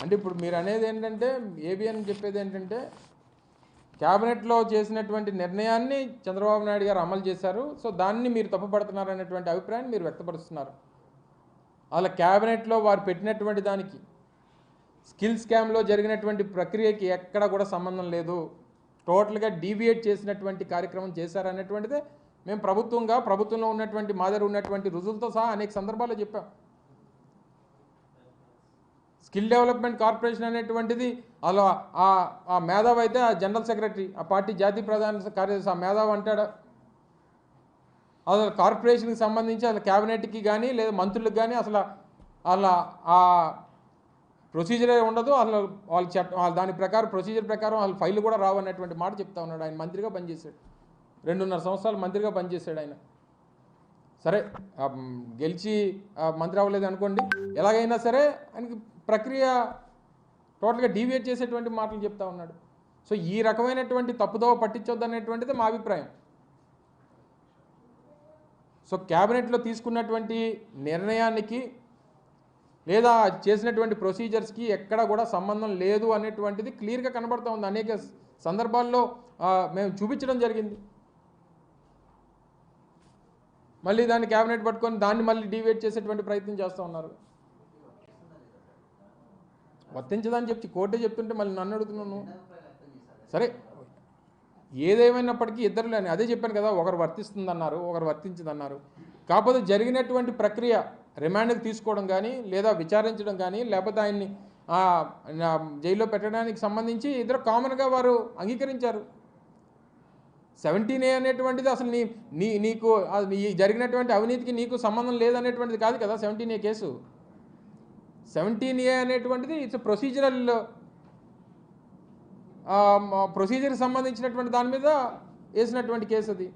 అంటే ఇప్పుడు మీరు అనేది ఏంటంటే ఏబిఎన్ చెప్పేది ఏంటంటే క్యాబినెట్లో చేసినటువంటి నిర్ణయాన్ని చంద్రబాబు నాయుడు గారు అమలు చేశారు, సో దాన్ని మీరు తప్పుపడుతున్నారు అనేటువంటి అభిప్రాయాన్ని మీరు వ్యక్తపరుస్తున్నారు. అలా క్యాబినెట్లో వారు పెట్టినటువంటి దానికి స్కిల్ స్కామ్లో జరిగినటువంటి ప్రక్రియకి ఎక్కడ కూడా సంబంధం లేదు, టోటల్గా డీవియేట్ చేసినటువంటి కార్యక్రమం చేశారనేటువంటిదే మేము ప్రభుత్వంలో ఉన్నటువంటి మా దగ్గర ఉన్నటువంటి రుజువులతో సహా అనేక సందర్భాల్లో చెప్పాం. స్కిల్ డెవలప్మెంట్ కార్పొరేషన్ అనేటువంటిది అలా ఆ మేధావి అయితే ఆ జనరల్ సెక్రటరీ, ఆ పార్టీ జాతీయ ప్రధాన కార్యదర్శి ఆ మేధావి అంటాడు. అసలు కార్పొరేషన్కి సంబంధించి అసలు క్యాబినెట్కి కానీ లేదా మంత్రులకు కానీ అసలు అలా ఆ ప్రొసీజరే ఉండదు, అసలు వాళ్ళ దాని ప్రకారం ప్రొసీజర్ ప్రకారం వాళ్ళ ఫైల్ కూడా రావు అనేటువంటి మాట చెప్తా ఉన్నాడు. ఆయన మంత్రిగా పనిచేశాడు, 2.5 సంవత్సరాలు మంత్రిగా పనిచేశాడు ఆయన. సరే గెలిచి మంత్రి అవ్వలేదు అనుకోండి, ఎలాగైనా సరే ఆయనకి ప్రక్రియ టోటల్గా డీవియేట్ చేసేటువంటి మాటలు చెప్తా ఉన్నాడు. సో ఈ రకమైనటువంటి తప్పుదోవ పట్టించొద్దు అనేటువంటిది మా అభిప్రాయం. సో క్యాబినెట్లో తీసుకున్నటువంటి నిర్ణయానికి లేదా చేసినటువంటి ప్రొసీజర్స్కి ఎక్కడ కూడా సంబంధం లేదు అనేటువంటిది క్లియర్గా కనబడుతూ ఉంది. అనేక సందర్భాల్లో మేము చూపించడం జరిగింది. మళ్ళీ దాన్ని క్యాబినెట్ పట్టుకొని దాన్ని మళ్ళీ డీవియేట్ చేసేటువంటి ప్రయత్నం చేస్తూ ఉన్నారు. వర్తించదని చెప్పి కోర్టే చెప్తుంటే మళ్ళీ నన్ను అడుగుతున్నాను. సరే ఏదేమైనప్పటికీ ఇద్దరు లేని అదే చెప్పాను కదా, ఒకరు వర్తిస్తుందన్నారు, ఒకరు వర్తించదన్నారు. కాకపోతే జరిగినటువంటి ప్రక్రియ రిమాండ్కి తీసుకోవడం కానీ లేదా విచారించడం కానీ లేకపోతే ఆయన్ని జైల్లో పెట్టడానికి సంబంధించి ఇద్దరు కామన్గా వారు అంగీకరించారు. 17A అనేటువంటిది అసలు నీకు జరిగినటువంటి అవినీతికి నీకు సంబంధం లేదనేటువంటిది కాదు కదా 17A కేసు. 17A అనేటువంటిది ఇట్స్ ప్రొసీజర్కి సంబంధించినటువంటి దాని మీద వేసినటువంటి కేసు అది.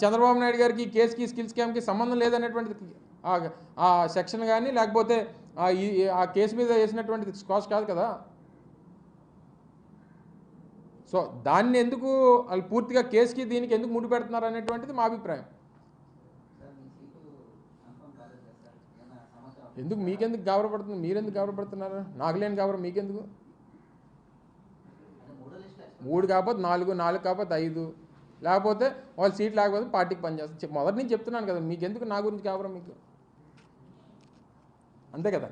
చంద్రబాబు నాయుడు గారికి కేసుకి స్కిల్ స్కామ్కి సంబంధం లేదనేటువంటిది ఆ సెక్షన్ కానీ లేకపోతే ఆ కేసు మీద వేసినటువంటిది స్కాచ్ కాదు కదా. సో దాన్ని ఎందుకు వాళ్ళు పూర్తిగా కేసుకి దీనికి ఎందుకు ముడి పెడుతున్నారు అనేటువంటిది మా అభిప్రాయం. ఎందుకు మీకెందుకు గాబరపడుతుంది, మీరెందుకు గాబరపడుతున్నారు? నాకు లేని గాబరం మీకెందుకు? 3 కాకపోతే 4, 4 కాకపోతే 5, లేకపోతే వాళ్ళు సీట్ లేకపోతే పార్టీకి పనిచేస్తారు. మొదటి నుంచి చెప్తున్నాను కదా, మీకెందుకు నా గురించి గాబరం మీకు? అంతే కదా.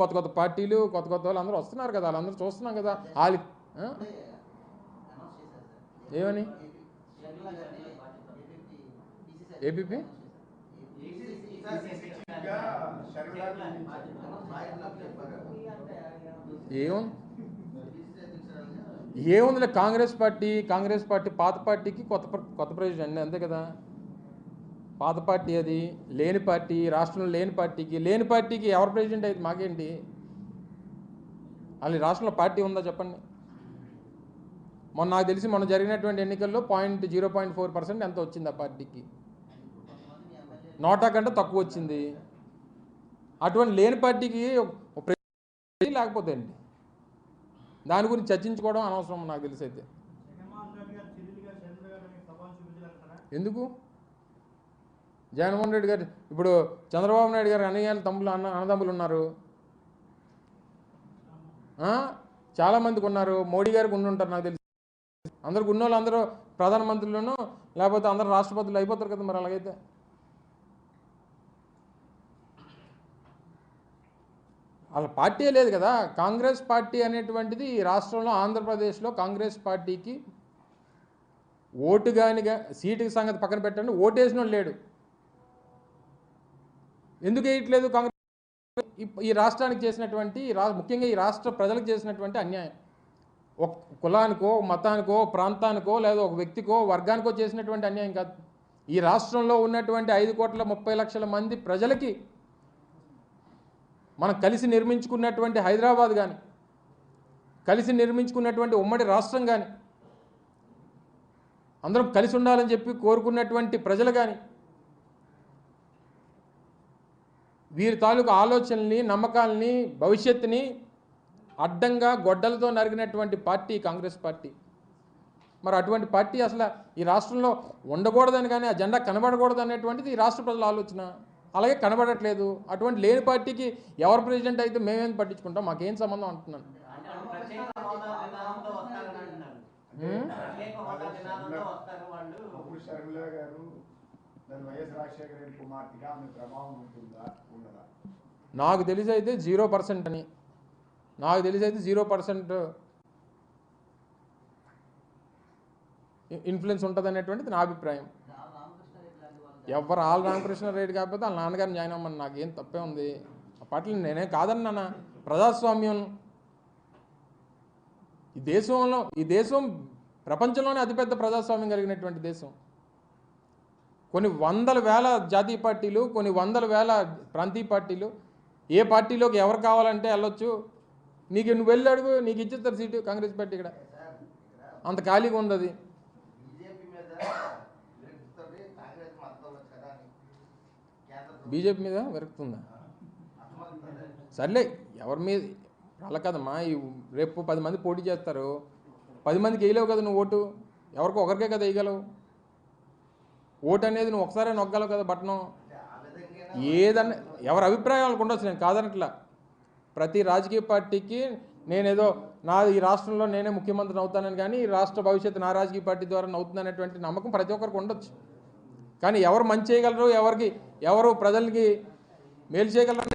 కొత్త పార్టీలు కొత్త వాళ్ళు అందరూ వస్తున్నారు కదా, వాళ్ళందరూ చూస్తున్నాం కదా. వాళ్ళు ఏమని ఏపీపీ ఏముందిలే, కాంగ్రెస్ పార్టీ పాత పార్టీకి కొత్త ప్రెసిడెంట్ అంతే కదా. పాత పార్టీ అది లేని పార్టీ, రాష్ట్రంలో లేని పార్టీకి ఎవరు ప్రెసిడెంట్ అయితే మాకేంటి? వాళ్ళు రాష్ట్రంలో పార్టీ ఉందా చెప్పండి. నాకు తెలిసి మొన్న జరిగినటువంటి ఎన్నికల్లో 0.4% ఎంత వచ్చింది ఆ పార్టీకి, నోటా కంటే తక్కువ వచ్చింది. అటువంటి లేని పార్టీకి లేకపోతే అండి దాని గురించి చర్చించుకోవడం అనవసరం నాకు తెలిసి. అయితే ఎందుకు జగన్మోహన్ రెడ్డి గారు ఇప్పుడు చంద్రబాబు నాయుడు గారు అన్నదమ్ములు ఉన్నారు, చాలామందికి ఉన్నారు. మోడీ గారికి ఉండుంటారు నాకు తెలిసి. అందరికి ఉన్న వాళ్ళు అందరూ ప్రధానమంత్రులను లేకపోతే అందరూ రాష్ట్రపతులు అయిపోతారు కదా. మరి అలాగైతే వాళ్ళ పార్టీ లేదు కదా. కాంగ్రెస్ పార్టీ అనేటువంటిది ఈ రాష్ట్రంలో ఆంధ్రప్రదేశ్లో కాంగ్రెస్ పార్టీకి ఓటు కానీ సీటుకి సంగతి పక్కన పెట్టండి, ఓటేసిన వాళ్ళు లేడు. ఎందుకు వేయట్లేదు? కాంగ్రెస్ ఈ రాష్ట్రానికి చేసినటువంటి ముఖ్యంగా ఈ రాష్ట్ర ప్రజలకు చేసినటువంటి అన్యాయం, ఒక కులానికో మతానికో ప్రాంతానికో లేదా ఒక వ్యక్తికో వర్గానికో చేసినటువంటి అన్యాయం కాదు. ఈ రాష్ట్రంలో ఉన్నటువంటి 5,30,00,000 మంది ప్రజలకి మనం కలిసి నిర్మించుకున్నటువంటి హైదరాబాద్ కానీ, కలిసి నిర్మించుకున్నటువంటి ఉమ్మడి రాష్ట్రం కానీ, అందరం కలిసి ఉండాలని చెప్పి కోరుకున్నటువంటి ప్రజలు కానీ, వీరి తాలూకు ఆలోచనల్ని నమ్మకాలని భవిష్యత్తుని అడ్డంగా గొడ్డలతో నరిగినటువంటి పార్టీ కాంగ్రెస్ పార్టీ. మరి అటువంటి పార్టీ అసలు ఈ రాష్ట్రంలో ఉండకూడదని కానీ ఆ జెండా కనబడకూడదు అనేటువంటిది ఈ రాష్ట్ర ప్రజల ఆలోచన. అలాగే కనబడట్లేదు. అటువంటి లేని పార్టీకి ఎవరు ప్రెసిడెంట్ అయితే మేమేం పట్టించుకుంటాం, మాకేం సంబంధం అంటున్నాను. నాకు తెలిసి అయితే 0% అని, నాకు తెలిసి అయితే 0% ఇన్ఫ్లుయెన్స్ ఉంటుంది అనేటువంటిది నా అభిప్రాయం. ఎవరు ఆల్ రామకృష్ణారెడ్డి కాకపోతే వాళ్ళ నాన్నగారిని జాయిన్ అవ్వమని నాకేం తప్పే ఉంది. ఆ పార్టీలు నేనే కాదన్నా. ప్రజాస్వామ్యం ఈ దేశం ప్రపంచంలోనే అతిపెద్ద ప్రజాస్వామ్యం కలిగినటువంటి దేశం. కొన్ని వందల వేల జాతీయ పార్టీలు, కొన్ని వందల వేల ప్రాంతీయ పార్టీలు, ఏ పార్టీలోకి ఎవరు కావాలంటే వెళ్ళొచ్చు. నువ్వు వెళ్ళి అడుగు, నీకు ఇచ్చేస్తారు సీటు. కాంగ్రెస్ పార్టీ ఇక్కడ అంత ఖాళీగా ఉంది. అది బీజేపీ మీద విరక్తుందా? సర్లే, ఎవరి మీద అలా కదమ్మా. రేపు 10 మంది పోటీ చేస్తారు, 10 మందికి వేయలేవు కదా నువ్వు ఓటు. ఎవరికో ఒకరికే కదా వేయగలవు. ఓటు అనేది నువ్వు ఒకసారి నొక్కగలవు కదా బటను. ఏదన్నా ఎవరి అభిప్రాయం వాళ్ళకు ఉండొచ్చు, నేను కాదనట్లా. ప్రతి రాజకీయ పార్టీకి నేనేదో ఈ రాష్ట్రంలో నేనే ముఖ్యమంత్రిని అవుతానని కానీ ఈ రాష్ట్ర భవిష్యత్తు నా రాజకీయ పార్టీ ద్వారా అవుతుందనేటువంటి నమ్మకం ప్రతి ఒక్కరికి ఉండొచ్చు. కానీ ఎవరు మంచి చేయగలరు, ఎవరు ప్రజలకి మేలు చేయగలరు